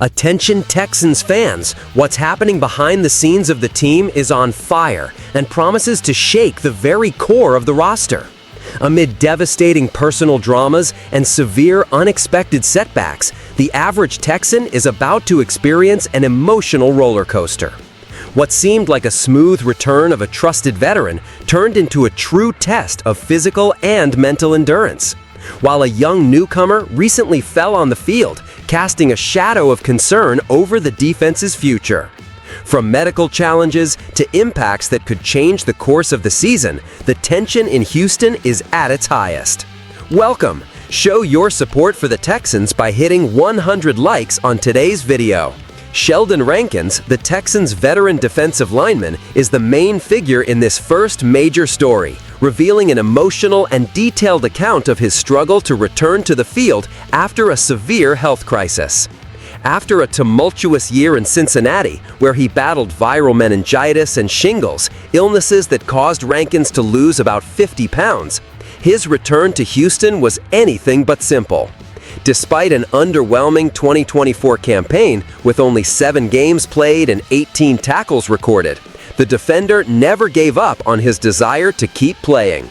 Attention Texans fans, what's happening behind the scenes of the team is on fire and promises to shake the very core of the roster. Amid devastating personal dramas and severe unexpected setbacks, the average Texan is about to experience an emotional roller coaster. What seemed like a smooth return of a trusted veteran turned into a true test of physical and mental endurance, while a young newcomer recently fell on the field, casting a shadow of concern over the defense's future. From medical challenges to impacts that could change the course of the season, the tension in Houston is at its highest. Welcome! Show your support for the Texans by hitting 100 likes on today's video. Sheldon Rankins, the Texans' veteran defensive lineman, is the main figure in this first major story, revealing an emotional and detailed account of his struggle to return to the field after a severe health crisis. After a tumultuous year in Cincinnati, where he battled viral meningitis and shingles, illnesses that caused Rankins to lose about 50 pounds, his return to Houston was anything but simple. Despite an underwhelming 2024 campaign with only 7 games played and 18 tackles recorded, the defender never gave up on his desire to keep playing.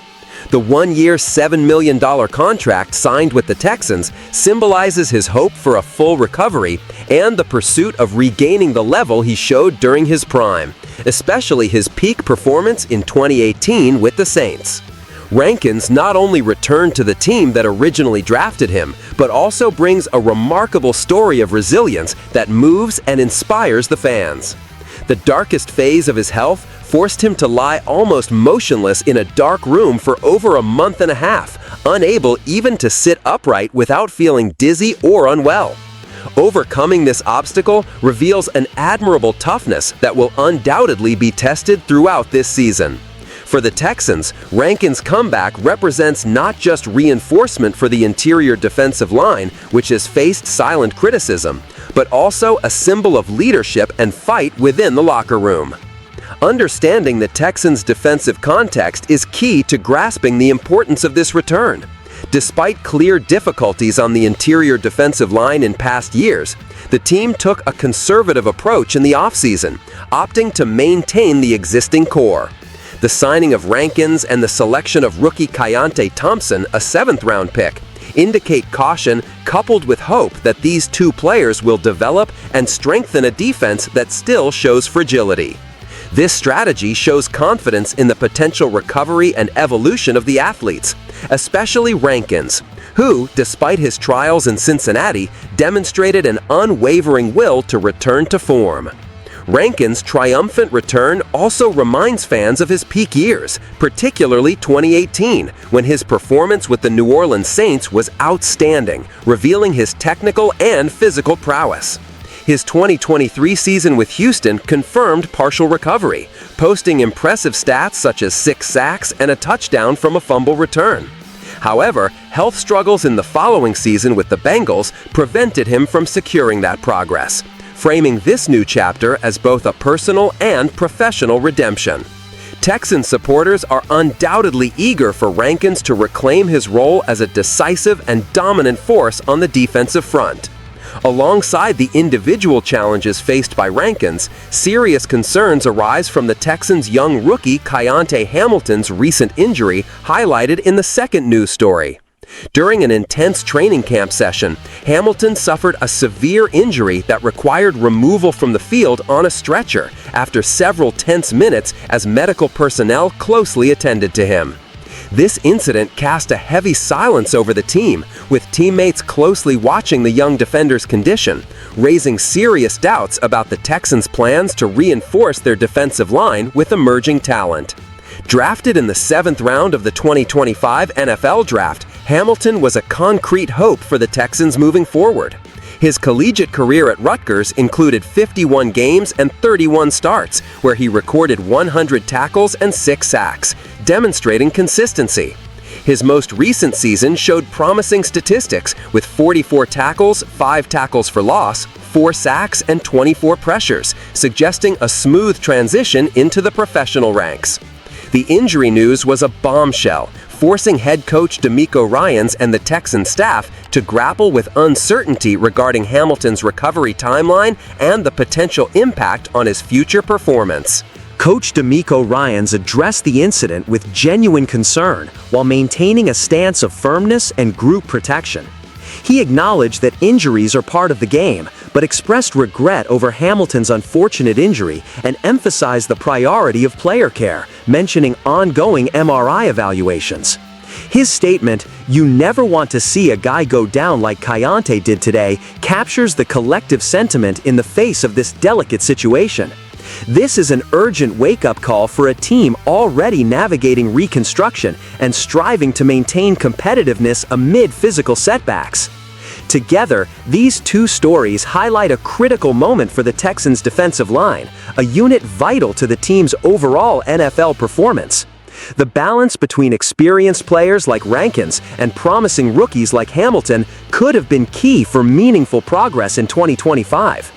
The one-year, $7 million contract signed with the Texans symbolizes his hope for a full recovery and the pursuit of regaining the level he showed during his prime, especially his peak performance in 2018 with the Saints. Rankins not only returned to the team that originally drafted him, but also brings a remarkable story of resilience that moves and inspires the fans. The darkest phase of his health forced him to lie almost motionless in a dark room for over a month and a half, unable even to sit upright without feeling dizzy or unwell. Overcoming this obstacle reveals an admirable toughness that will undoubtedly be tested throughout this season. For the Texans, Rankins' comeback represents not just reinforcement for the interior defensive line, which has faced silent criticism, but also a symbol of leadership and fight within the locker room. Understanding the Texans' defensive context is key to grasping the importance of this return. Despite clear difficulties on the interior defensive line in past years, the team took a conservative approach in the offseason, opting to maintain the existing core. The signing of Rankins and the selection of rookie Keontae Thompson, a 7th-round pick, indicate caution coupled with hope that these two players will develop and strengthen a defense that still shows fragility. This strategy shows confidence in the potential recovery and evolution of the athletes, especially Rankins, who, despite his trials in Cincinnati, demonstrated an unwavering will to return to form. Rankins' triumphant return also reminds fans of his peak years, particularly 2018, when his performance with the New Orleans Saints was outstanding, revealing his technical and physical prowess. His 2023 season with Houston confirmed partial recovery, posting impressive stats such as 6 sacks and a touchdown from a fumble return. However, health struggles in the following season with the Bengals prevented him from securing that progress, framing this new chapter as both a personal and professional redemption. Texans supporters are undoubtedly eager for Rankins to reclaim his role as a decisive and dominant force on the defensive front. Alongside the individual challenges faced by Rankins, serious concerns arise from the Texans' young rookie Keontae Hamilton's recent injury, highlighted in the second news story. During an intense training camp session, Hamilton suffered a severe injury that required removal from the field on a stretcher after several tense minutes as medical personnel closely attended to him. This incident cast a heavy silence over the team, with teammates closely watching the young defender's condition, raising serious doubts about the Texans' plans to reinforce their defensive line with emerging talent. Drafted in the 7th round of the 2025 NFL Draft, Hamilton was a concrete hope for the Texans moving forward. His collegiate career at Rutgers included 51 games and 31 starts, where he recorded 100 tackles and 6 sacks, demonstrating consistency. His most recent season showed promising statistics with 44 tackles, 5 tackles for loss, 4 sacks, and 24 pressures, suggesting a smooth transition into the professional ranks. The injury news was a bombshell, forcing head coach DeMeco Ryans and the Texans staff to grapple with uncertainty regarding Hamilton's recovery timeline and the potential impact on his future performance. Coach DeMeco Ryans addressed the incident with genuine concern while maintaining a stance of firmness and group protection. He acknowledged that injuries are part of the game, but expressed regret over Hamilton's unfortunate injury and emphasized the priority of player care, mentioning ongoing MRI evaluations. His statement, "You never want to see a guy go down like Kayonte did today," captures the collective sentiment in the face of this delicate situation. This is an urgent wake-up call for a team already navigating reconstruction and striving to maintain competitiveness amid physical setbacks. Together, these two stories highlight a critical moment for the Texans' defensive line, a unit vital to the team's overall NFL performance. The balance between experienced players like Rankins and promising rookies like Hamilton could have been key for meaningful progress in 2025.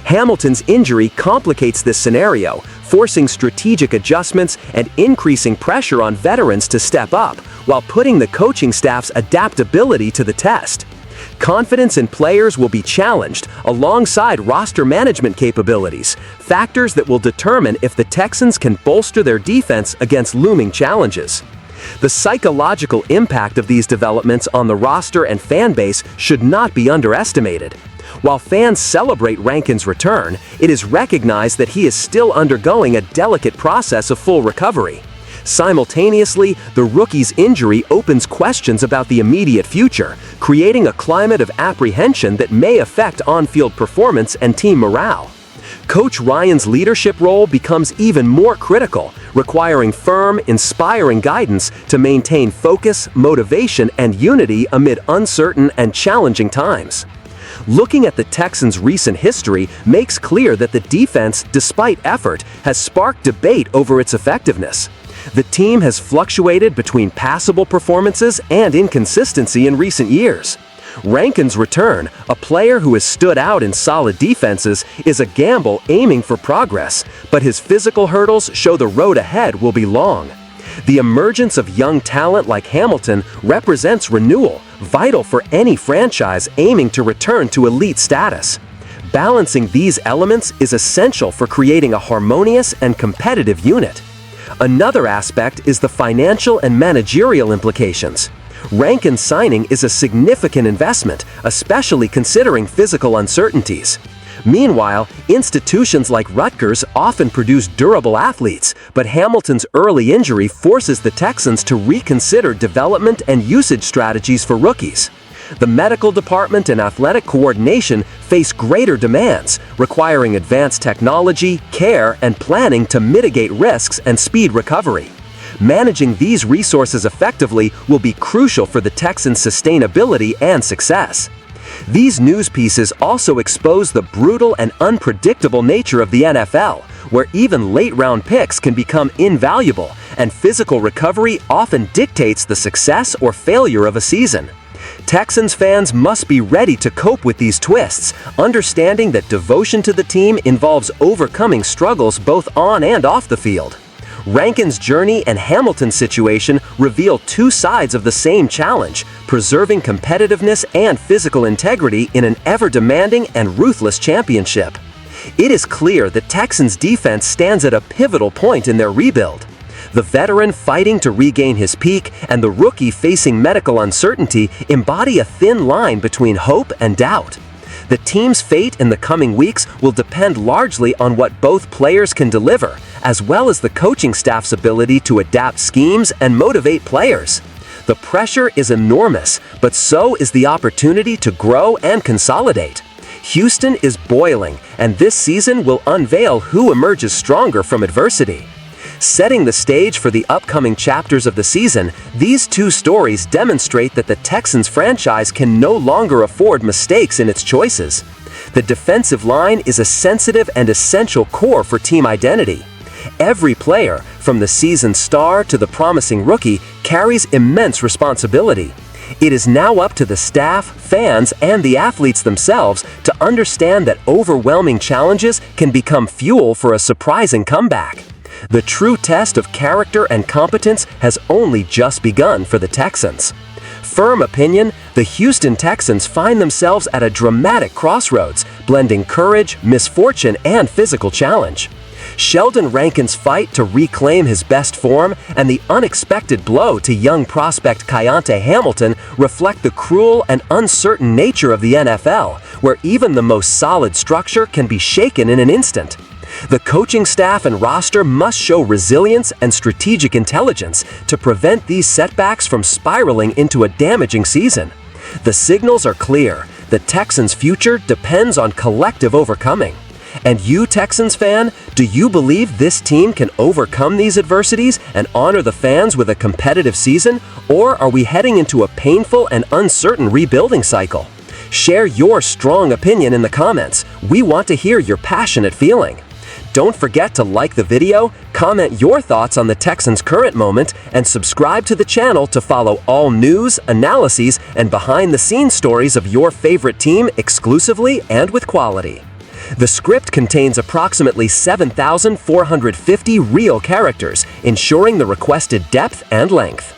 Hamilton's injury complicates this scenario, forcing strategic adjustments and increasing pressure on veterans to step up, while putting the coaching staff's adaptability to the test. Confidence in players will be challenged alongside roster management capabilities, factors that will determine if the Texans can bolster their defense against looming challenges. The psychological impact of these developments on the roster and fan base should not be underestimated. While fans celebrate Rankin's return, it is recognized that he is still undergoing a delicate process of full recovery. Simultaneously, the rookie's injury opens questions about the immediate future, creating a climate of apprehension that may affect on-field performance and team morale. Coach Ryan's leadership role becomes even more critical, requiring firm, inspiring guidance to maintain focus, motivation, and unity amid uncertain and challenging times. Looking at the Texans' recent history makes clear that the defense, despite effort, has sparked debate over its effectiveness. The team has fluctuated between passable performances and inconsistency in recent years. Rankin's return, a player who has stood out in solid defenses, is a gamble aiming for progress, but his physical hurdles show the road ahead will be long. The emergence of young talent like Hamilton represents renewal, vital for any franchise aiming to return to elite status. Balancing these elements is essential for creating a harmonious and competitive unit. Another aspect is the financial and managerial implications. Rankin's signing is a significant investment, especially considering physical uncertainties. Meanwhile, institutions like Rutgers often produce durable athletes, but Hamilton's early injury forces the Texans to reconsider development and usage strategies for rookies. The medical department and athletic coordination face greater demands, requiring advanced technology, care, and planning to mitigate risks and speed recovery. Managing these resources effectively will be crucial for the Texans' sustainability and success. These news pieces also expose the brutal and unpredictable nature of the NFL, where even late-round picks can become invaluable, and physical recovery often dictates the success or failure of a season. Texans fans must be ready to cope with these twists, understanding that devotion to the team involves overcoming struggles both on and off the field. Rankin's journey and Hamilton's situation reveal two sides of the same challenge, preserving competitiveness and physical integrity in an ever-demanding and ruthless championship. It is clear that Texans' defense stands at a pivotal point in their rebuild. The veteran fighting to regain his peak and the rookie facing medical uncertainty embody a thin line between hope and doubt. The team's fate in the coming weeks will depend largely on what both players can deliver, as well as the coaching staff's ability to adapt schemes and motivate players. The pressure is enormous, but so is the opportunity to grow and consolidate. Houston is boiling, and this season will unveil who emerges stronger from adversity. Setting the stage for the upcoming chapters of the season, these two stories demonstrate that the Texans franchise can no longer afford mistakes in its choices. The defensive line is a sensitive and essential core for team identity. Every player, from the seasoned star to the promising rookie, carries immense responsibility. It is now up to the staff, fans, and the athletes themselves to understand that overwhelming challenges can become fuel for a surprising comeback. The true test of character and competence has only just begun for the Texans. Firm opinion, the Houston Texans find themselves at a dramatic crossroads, blending courage, misfortune, and physical challenge. Sheldon Rankins' fight to reclaim his best form and the unexpected blow to young prospect Keontae Hamilton reflect the cruel and uncertain nature of the NFL, where even the most solid structure can be shaken in an instant. The coaching staff and roster must show resilience and strategic intelligence to prevent these setbacks from spiraling into a damaging season. The signals are clear. The Texans' future depends on collective overcoming. And you, Texans fan, do you believe this team can overcome these adversities and honor the fans with a competitive season? Or are we heading into a painful and uncertain rebuilding cycle? Share your strong opinion in the comments. We want to hear your passionate feeling. Don't forget to like the video, comment your thoughts on the Texans' current moment, and subscribe to the channel to follow all news, analyses, and behind-the-scenes stories of your favorite team exclusively and with quality. The script contains approximately 7,450 real characters, ensuring the requested depth and length.